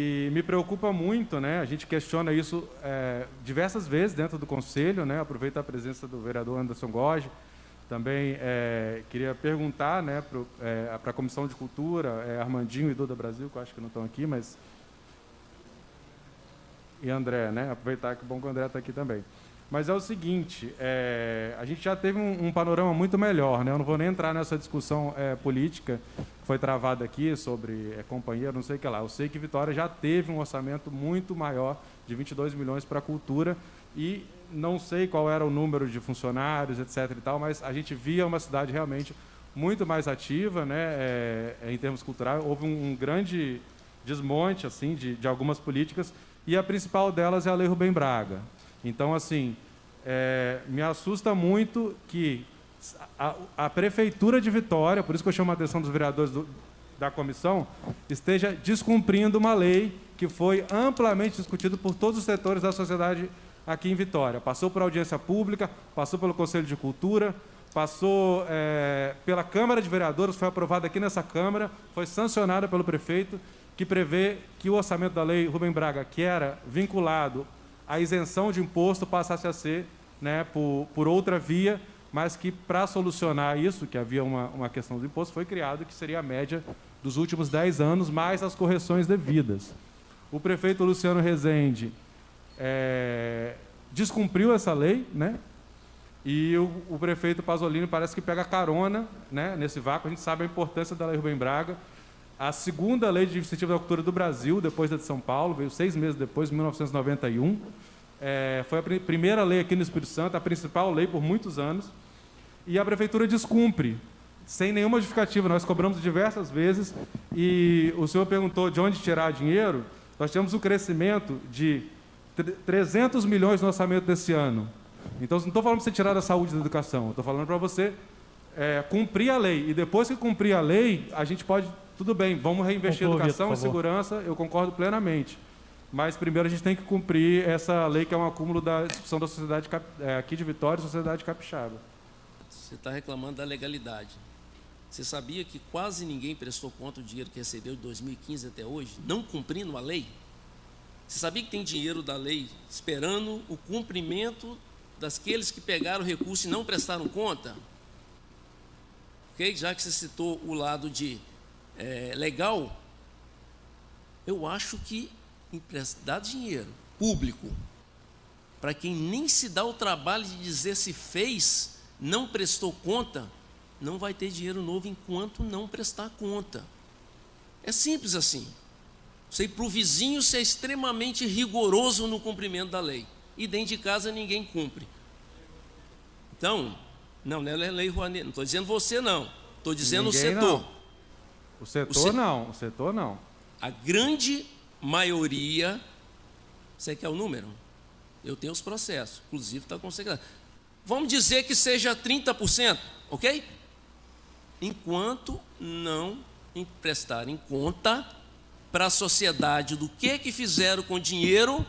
E me preocupa muito, né? A gente questiona isso diversas vezes dentro do Conselho, né? Aproveito a presença do vereador Anderson Goggi. Também queria perguntar, né, para a Comissão de Cultura, Armandinho e Duda Brasil, que eu acho que não estão aqui, mas... E André, né? Aproveitar que bom que o André está aqui também. Mas é o seguinte, a gente já teve um panorama muito melhor, né? Eu não vou nem entrar nessa discussão política que foi travada aqui sobre companheiro, não sei o que lá. Eu sei que Vitória já teve um orçamento muito maior, de 22 milhões para a cultura, e não sei qual era o número de funcionários, etc. e tal, mas a gente via uma cidade realmente muito mais ativa, né? Em termos culturais. Houve um grande desmonte assim, de algumas políticas, e a principal delas é a Lei Rubem Braga. Então, assim, me assusta muito que a Prefeitura de Vitória, por isso que eu chamo a atenção dos vereadores da comissão, esteja descumprindo uma lei que foi amplamente discutida por todos os setores da sociedade aqui em Vitória. Passou por audiência pública, passou pelo Conselho de Cultura, passou pela Câmara de Vereadores, foi aprovada aqui nessa Câmara, foi sancionada pelo prefeito, que prevê que o orçamento da Lei Rubem Braga, que era vinculado à isenção de imposto, passasse a ser, né, por outra via, mas que, para solucionar isso, que havia uma questão do imposto, foi criado que seria a média dos últimos 10 anos, mais as correções devidas. O prefeito Luciano Rezende descumpriu essa lei, né? E o prefeito Pasolini parece que pega carona, né, nesse vácuo. A gente sabe a importância da Lei Rubem Braga. A segunda lei de incentivo da cultura do Brasil, depois da de São Paulo, veio 6 meses depois, em 1991. Foi a primeira lei aqui no Espírito Santo, a principal lei por muitos anos. E a prefeitura descumpre, sem nenhuma justificativa. Nós cobramos diversas vezes e o senhor perguntou de onde tirar dinheiro. Nós temos um crescimento de 300 milhões no orçamento desse ano. Então, não estou falando para você tirar da saúde e da educação, estou falando para você cumprir a lei. E depois que cumprir a lei, a gente pode... Tudo bem, vamos reinvestir em educação e segurança, eu concordo plenamente. Mas primeiro a gente tem que cumprir essa lei que é um acúmulo da discussão da sociedade aqui de Vitória e sociedade capixaba. Você está reclamando da legalidade. Você sabia que quase ninguém prestou conta do dinheiro que recebeu de 2015 até hoje, não cumprindo a lei? Você sabia que tem dinheiro da lei esperando o cumprimento daqueles que pegaram o recurso e não prestaram conta? Ok? Já que você citou o lado de legal, eu acho que emprestar dinheiro público para quem nem se dá o trabalho de dizer se fez, não prestou conta, não vai ter dinheiro novo enquanto não prestar conta. É simples assim. Você ir para o vizinho ser extremamente rigoroso no cumprimento da lei, e dentro de casa ninguém cumpre. Então, não é lei Rouanet, não estou dizendo você não, estou dizendo ninguém, o setor. Não. O setor não, o setor não. A grande maioria, você quer o número? Eu tenho os processos, inclusive está com o secretário. Vamos dizer que seja 30%, ok? Enquanto não prestarem conta para a sociedade do que fizeram com o dinheiro,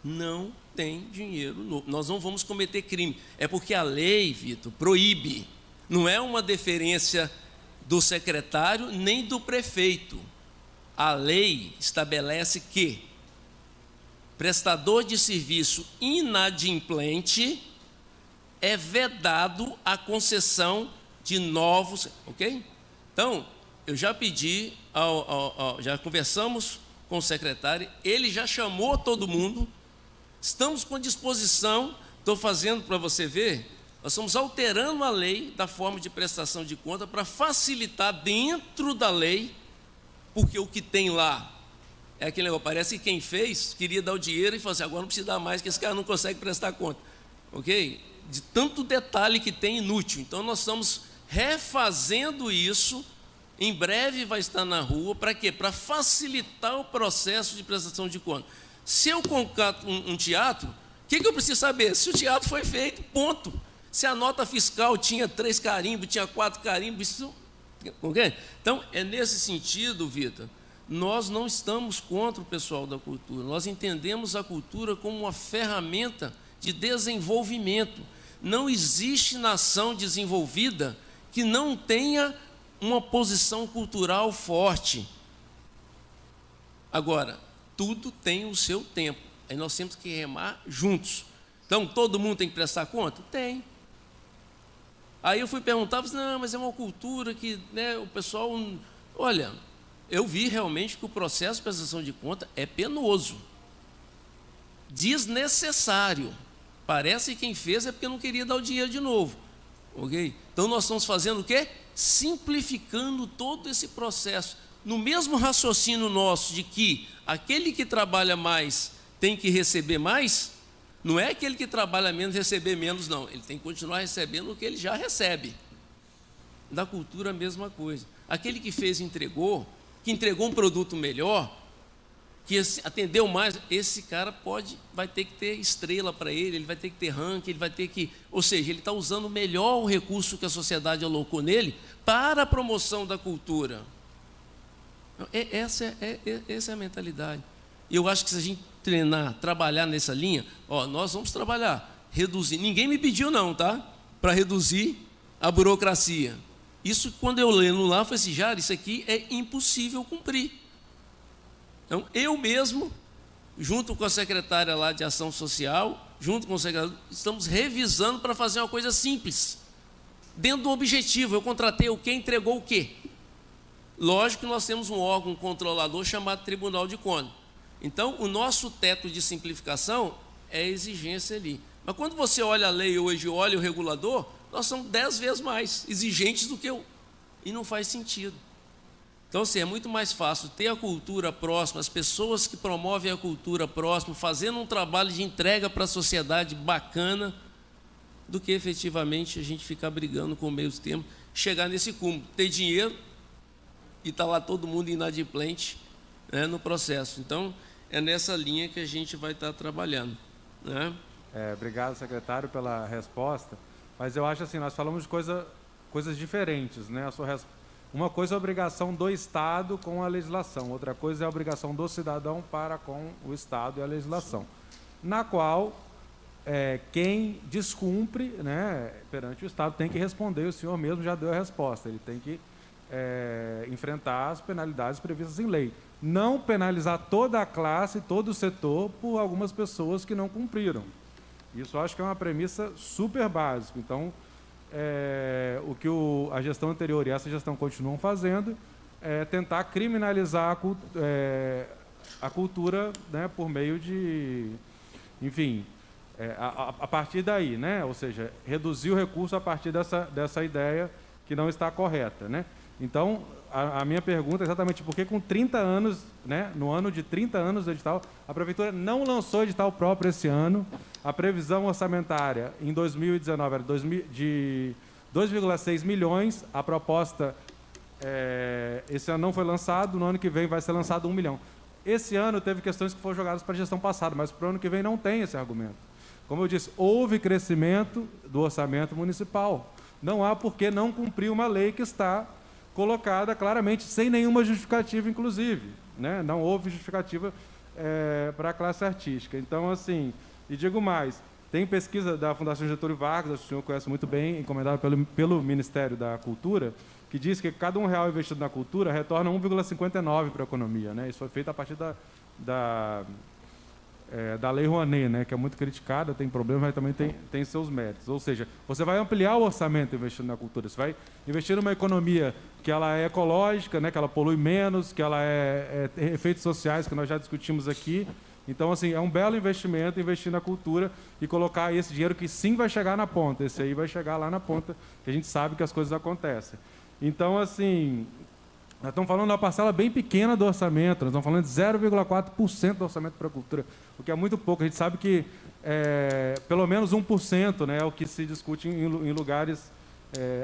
não tem dinheiro novo. Nós não vamos cometer crime. É porque a lei, Vitor, proíbe. Não é uma deferência do secretário nem do prefeito. A lei estabelece que prestador de serviço inadimplente é vedado a concessão de novos, ok? Então, eu já pedi, já conversamos com o secretário, ele já chamou todo mundo, estamos com disposição, estou fazendo para você ver, nós estamos alterando a lei da forma de prestação de conta para facilitar dentro da lei, porque o que tem lá é aquele negócio, parece que quem fez queria dar o dinheiro e falou assim, agora não precisa dar mais, que esse cara não consegue prestar conta, ok? De tanto detalhe que tem inútil. Então nós estamos refazendo isso, em breve vai estar na rua, para quê? Para facilitar o processo de prestação de conta. Se eu contrato um teatro, o que eu preciso saber? Se o teatro foi feito, ponto. Se a nota fiscal tinha 3 carimbos, tinha 4 carimbos, isso... Okay? Então, é nesse sentido, Vitor, nós não estamos contra o pessoal da cultura, nós entendemos a cultura como uma ferramenta de desenvolvimento. Não existe nação desenvolvida que não tenha uma posição cultural forte. Agora, tudo tem o seu tempo. Aí nós temos que remar juntos. Então, todo mundo tem que prestar conta? Tem. Aí eu fui perguntar, não, mas é uma cultura que, né, o pessoal... Olha, eu vi realmente que o processo de prestação de conta é penoso, desnecessário. Parece que quem fez é porque não queria dar o dinheiro de novo. Ok? Então, nós estamos fazendo o quê? Simplificando todo esse processo. No mesmo raciocínio nosso de que aquele que trabalha mais tem que receber mais, não é aquele que trabalha menos receber menos, não. Ele tem que continuar recebendo o que ele já recebe. Da cultura, a mesma coisa. Aquele que fez, que entregou um produto melhor, que atendeu mais, esse cara vai ter que ter estrela para ele vai ter que ter ranking, ele vai ter que... Ou seja, ele está usando melhor o recurso que a sociedade alocou nele para a promoção da cultura. Essa é a mentalidade. E eu acho que se a gente trabalhar nessa linha, nós vamos trabalhar, reduzir. Ninguém me pediu não, tá? Para reduzir a burocracia. Isso, quando eu lendo lá, eu falei assim, Jara, isso aqui é impossível cumprir. Então, eu mesmo, junto com a secretária lá de Ação Social, junto com o secretário, estamos revisando para fazer uma coisa simples. Dentro do objetivo, eu contratei o quê, entregou o quê? Lógico que nós temos um órgão controlador chamado Tribunal de Contas. Então, o nosso teto de simplificação é a exigência ali. Mas quando você olha a lei hoje, olha o regulador, nós somos 10 vezes mais exigentes do que eu. E não faz sentido. Então, assim, é muito mais fácil ter a cultura próxima, as pessoas que promovem a cultura próxima, fazendo um trabalho de entrega para a sociedade bacana, do que efetivamente a gente ficar brigando com o meio termo, chegar nesse cúmulo, ter dinheiro e está lá todo mundo inadimplente, né, no processo. Então, é nessa linha que a gente vai estar trabalhando, né? Obrigado, secretário, pela resposta. Mas eu acho assim, nós falamos de coisas diferentes, né? Uma coisa é a obrigação do Estado com a legislação, outra coisa é a obrigação do cidadão para com o Estado e a legislação, na qual quem descumpre, né, perante o Estado tem que responder. O senhor mesmo já deu a resposta, ele tem que enfrentar as penalidades previstas em lei. Não penalizar toda a classe, todo o setor, por algumas pessoas que não cumpriram. Isso eu acho que é uma premissa super básica. Então, o que a gestão anterior e essa gestão continuam fazendo é tentar criminalizar a cultura, né, por meio de, enfim, a partir daí, né? Ou seja, reduzir o recurso a partir dessa ideia que não está correta, né? Então, a minha pergunta é exatamente por que com 30 anos, né, no ano de 30 anos do edital, a Prefeitura não lançou edital próprio esse ano. A previsão orçamentária em 2019 era de 2,6 milhões, a proposta esse ano não foi lançado, no ano que vem vai ser lançado 1 milhão. Esse ano teve questões que foram jogadas para a gestão passada, mas para o ano que vem não tem esse argumento. Como eu disse, houve crescimento do orçamento municipal. Não há por que não cumprir uma lei que está colocada claramente, sem nenhuma justificativa, inclusive, né? Não houve justificativa para a classe artística. Então, assim, e digo mais, tem pesquisa da Fundação Getúlio Vargas, o senhor conhece muito bem, encomendada pelo Ministério da Cultura, que diz que cada R$1 investido na cultura retorna 1,59 para a economia, né? Isso foi feito a partir da Lei Rouanet, né, que é muito criticada, tem problemas, mas também tem seus méritos. Ou seja, você vai ampliar o orçamento investindo na cultura, você vai investir numa economia que ela é ecológica, né, que ela polui menos, que ela tem efeitos sociais, que nós já discutimos aqui. Então, assim, é um belo investimento investir na cultura e colocar esse dinheiro que sim vai chegar na ponta. Esse aí vai chegar lá na ponta, que a gente sabe que as coisas acontecem. Então, assim, nós estamos falando de uma parcela bem pequena do orçamento, nós estamos falando de 0,4% do orçamento para a cultura, o que é muito pouco. A gente sabe que pelo menos 1%, né, é o que se discute em lugares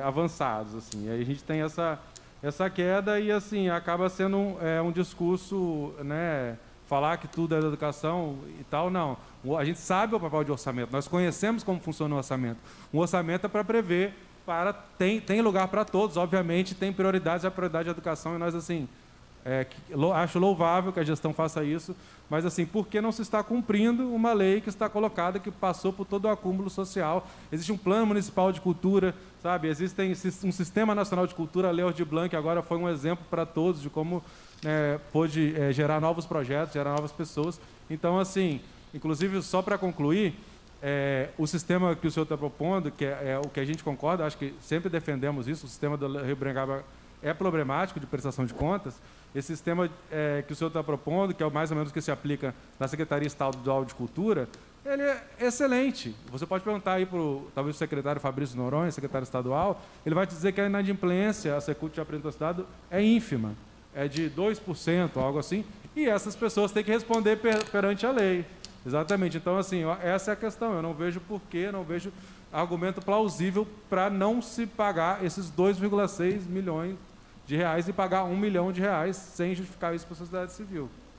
avançados. Assim. E aí a gente tem essa queda e assim, acaba sendo um discurso, né, falar que tudo é da educação e tal, não. A gente sabe o papel de orçamento, nós conhecemos como funciona o orçamento. Um orçamento é para prever, tem lugar para todos, obviamente, tem prioridades, a prioridade da educação, e nós, assim, Acho louvável que a gestão faça isso, mas assim, por que não se está cumprindo uma lei que está colocada, que passou por todo o acúmulo social? Existe um plano municipal de cultura, sabe? Existe um sistema nacional de cultura, a Lei Aldir Blanc, que agora foi um exemplo para todos de como pôde gerar novos projetos, gerar novas pessoas. Então, assim, inclusive, só para concluir, o sistema que o senhor está propondo, que é o que a gente concorda, acho que sempre defendemos isso, o sistema do Rio Branco é problemático de prestação de contas. Esse sistema que o senhor está propondo, que é mais ou menos o que se aplica na Secretaria Estadual de Cultura, ele é excelente. Você pode perguntar aí para talvez o secretário Fabrício Noronha, secretário estadual, ele vai te dizer que a inadimplência, a Secult já apresentou esse dado, é ínfima, é de 2%, algo assim, e essas pessoas têm que responder perante a lei. Exatamente. Então, assim, essa é a questão. Eu não vejo porquê, não vejo argumento plausível para não se pagar esses 2,6 milhões de reais e pagar R$ 1 milhão sem justificar isso para a sociedade civil.